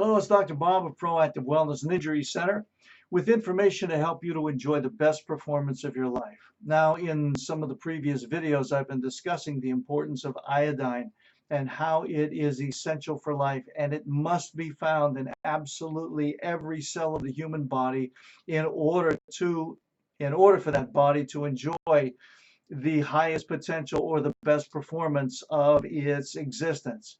Hello, it's Dr. Bob of Proactive Wellness and Injury Center with information to help you to enjoy the best performance of your life. Now, in some of the previous videos, I've been discussing the importance of iodine and how it is essential for life, and it must be found in absolutely every cell of the human body in order for that body to enjoy the highest potential or the best performance of its existence.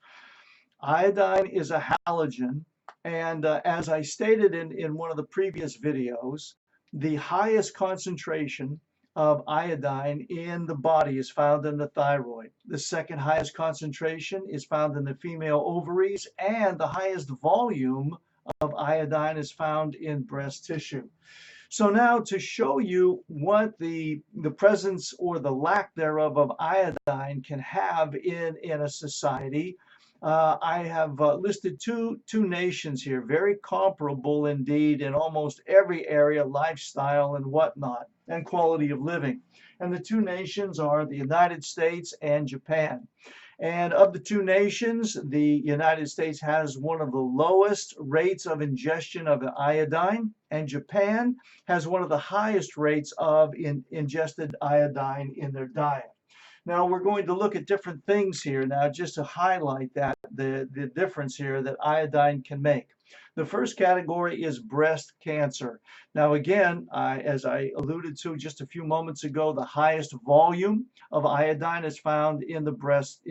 Iodine is a halogen, and as I stated in one of the previous videos, the highest concentration of iodine in the body is found in the thyroid. The second highest concentration is found in the female ovaries, and the highest volume of iodine is found in breast tissue. So now to show you what the presence or the lack thereof of iodine can have in a society, I have listed two nations here, very comparable indeed in almost every area, lifestyle and whatnot, and quality of living. And the two nations are the United States and Japan. And of the two nations, the United States has one of the lowest rates of ingestion of iodine, and Japan has one of the highest rates of ingested iodine in their diet. Now we're going to look at different things here now just to highlight that the difference here that iodine can make. The first category is breast cancer. Now again, as I alluded to just a few moments ago, the highest volume of iodine is found in the breast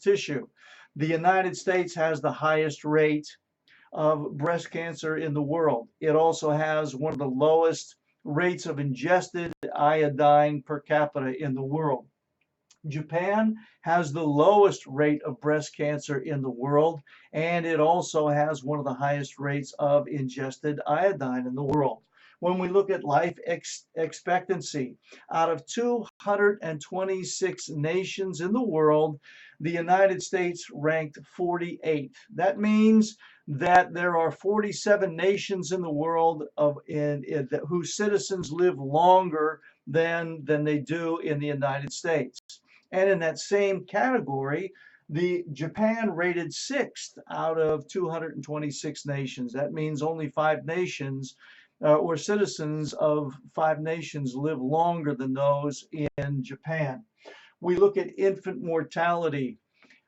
tissue. The United States has the highest rate of breast cancer in the world. It also has one of the lowest rates of ingested iodine per capita in the world. Japan has the lowest rate of breast cancer in the world, and it also has one of the highest rates of ingested iodine in the world. When we look at life expectancy, out of 226 nations in the world, the United States ranked 48th. That means that there are 47 nations in the world whose citizens live longer than they do in the United States. And in that same category, the Japan rated 6th out of 226 nations. That means only 5 nations or citizens of 5 nations live longer than those in Japan. We look at infant mortality.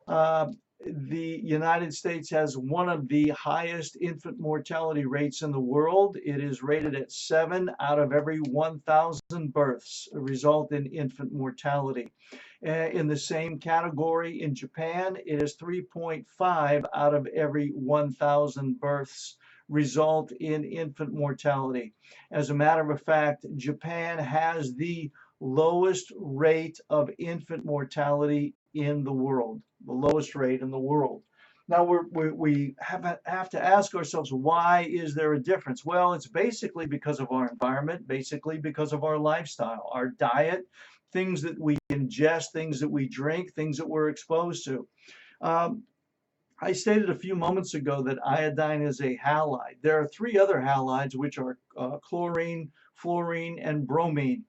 The United States has one of the highest infant mortality rates in the world. It is rated at 7 out of every 1,000 births result in infant mortality. In the same category in Japan, it is 3.5 out of every 1,000 births result in infant mortality. As a matter of fact, Japan has the lowest rate of infant mortality in the world, the lowest rate in the world. Now we have to ask ourselves, why is there a difference? Well, it's basically because of our environment, basically because of our lifestyle, our diet, things that we ingest, things that we drink, things that we're exposed to. I stated a few moments ago that iodine is a halide. There are 3 other halides, which are chlorine, fluorine, and bromine.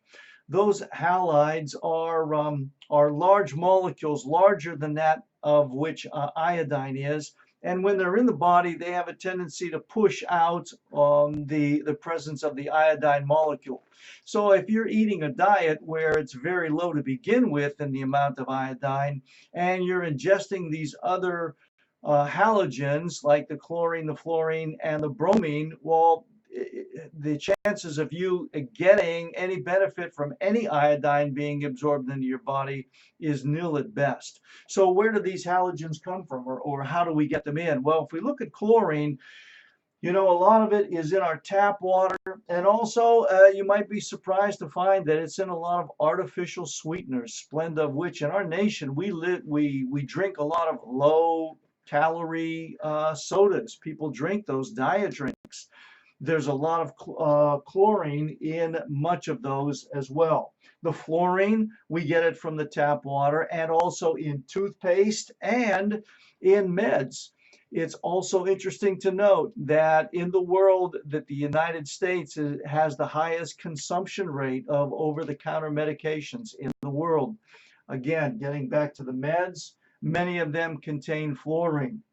Those halides are large molecules, larger than that of which iodine is. And when they're in the body, they have a tendency to push out the presence of the iodine molecule. So if you're eating a diet where it's very low to begin with in the amount of iodine, and you're ingesting these other halogens like the chlorine, the fluorine, and the bromine, well, the chances of you getting any benefit from any iodine being absorbed into your body is nil at best. So where do these halogens come from, or how do we get them in? Well, if we look at chlorine, you know, a lot of it is in our tap water, and also you might be surprised to find that it's in a lot of artificial sweeteners, Splenda, of which in our nation we drink a lot of low calorie sodas. People drink those diet drinks. There's a lot of chlorine in much of those as well. The fluorine, we get it from the tap water and also in toothpaste and in meds. It's also interesting to note that in the world that the United States has the highest consumption rate of over-the-counter medications in the world. Again, getting back to the meds, many of them contain fluorine.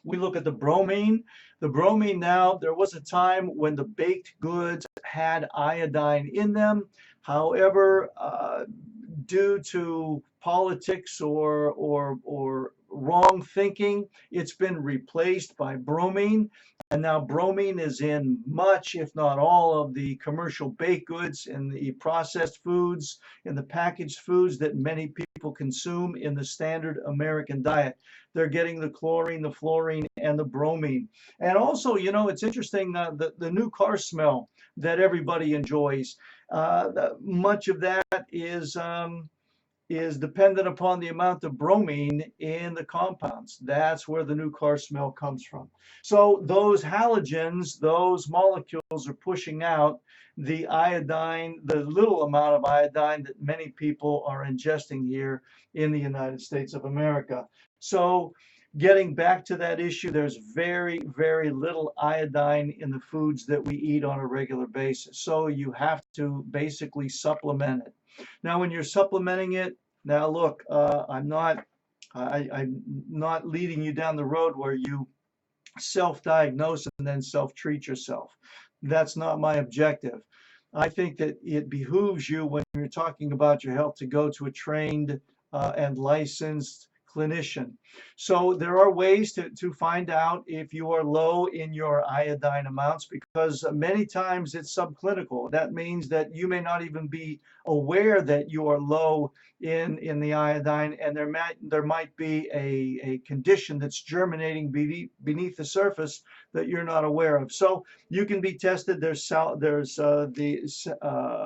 We look at the bromine. The bromine now, there was a time when the baked goods had iodine in them. However, due to politics or wrong thinking, it's been replaced by bromine. And now bromine is in much, if not all, of the commercial baked goods and the processed foods and the packaged foods that many people consume in the standard American diet. They're getting the chlorine, the fluorine, and the bromine. And also, you know, it's interesting, the new car smell that everybody enjoys. Much of that is dependent upon the amount of bromine in the compounds. That's where the new car smell comes from. So those halogens, those molecules are pushing out the iodine, the little amount of iodine that many people are ingesting here in the United States of America. So getting back to that issue, there's very, very little iodine in the foods that we eat on a regular basis. So you have to basically supplement it. Now, when you're supplementing it, now look, I'm not leading you down the road where you self-diagnose and then self-treat yourself. That's not my objective. I think that it behooves you when you're talking about your health to go to a trained and licensed clinician. So there are ways to find out if you are low in your iodine amounts, because many times it's subclinical. That means that you may not even be aware that you are low in the iodine, and there might be a condition that's germinating beneath the surface that you're not aware of. So you can be tested. There's the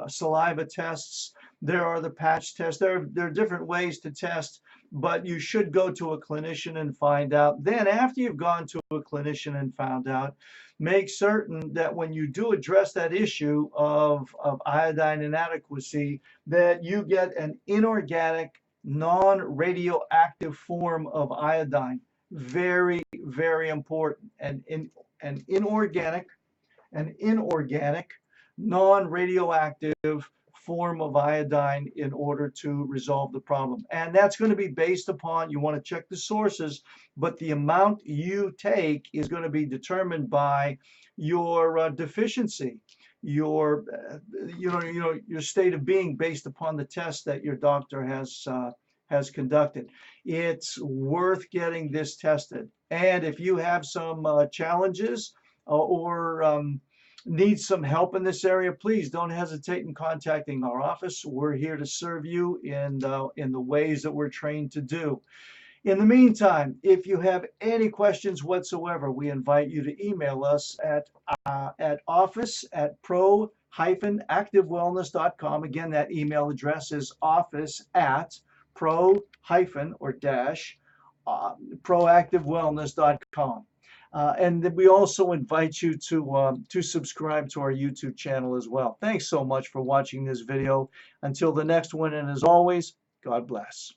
saliva tests. There are the patch tests. There are different ways to test, but you should go to a clinician and find out. Then after you've gone to a clinician and found out, make certain that when you do address that issue of iodine inadequacy, that you get an inorganic, non-radioactive form of iodine. Very, very important. And an inorganic, non-radioactive form of iodine in order to resolve the problem. And that's going to be based upon, you want to check the sources, but the amount you take is going to be determined by your deficiency, your your state of being based upon the test that your doctor has conducted. It's worth getting this tested. And if you have some challenges or need some help in this area, please don't hesitate in contacting our office. We're here to serve you in the ways that we're trained to do. In the meantime, if you have any questions whatsoever, we invite you to email us at office@pro-activewellness.com. Again, that email address is office@pro-activewellness.com. And we also invite you to subscribe to our YouTube channel as well. Thanks so much for watching this video. Until the next one, and as always, God bless.